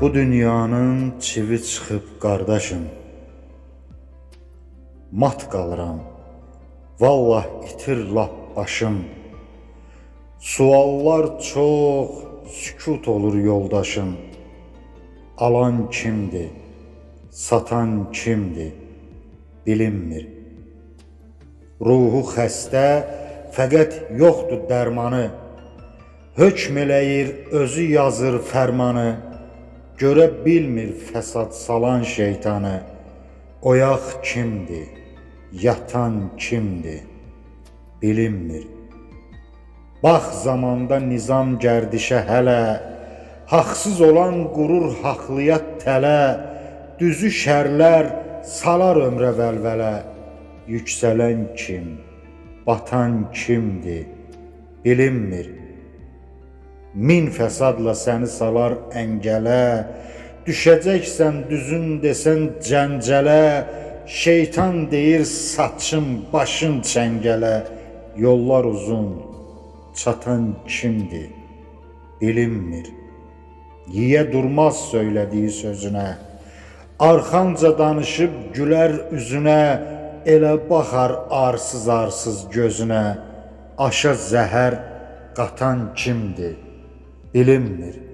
Bu dünyanın çivi çıxıb qardaşım, mat qalıram, vallah itir lap başım. Suallar çox, sükut olur yoldaşım. Alan kimdir, satan kimdir, bilinmir. Ruhu xəstə, fəqət yoxdur dərmanı. Hökm eləyir, özü yazır fərmanı. Görə bilmir fəsad salan şeytanı. Oyaq kimdir, yatan kimdir, bilinmir. Bax zamanda nizam gərdişə hələ, haqsız olan qurur haqlıya tələ, düzü şərlər salar ömrə vəlvələ. Yüksələn kim, batan kimdir, bilinmir. Min fəsadla səni salar əngələ, düşəcəksən düzün desən cəncələ. Şeytan deyir saçın başın çəngələ. Yollar uzun, çatan kimdir, bilinmir. Yiyə durmaz söylədiyi sözünə, arxanca danışıb gülər üzünə. Elə baxar arsız-arsız gözünə, aşa zəhər qatan kimdir, bilinmir.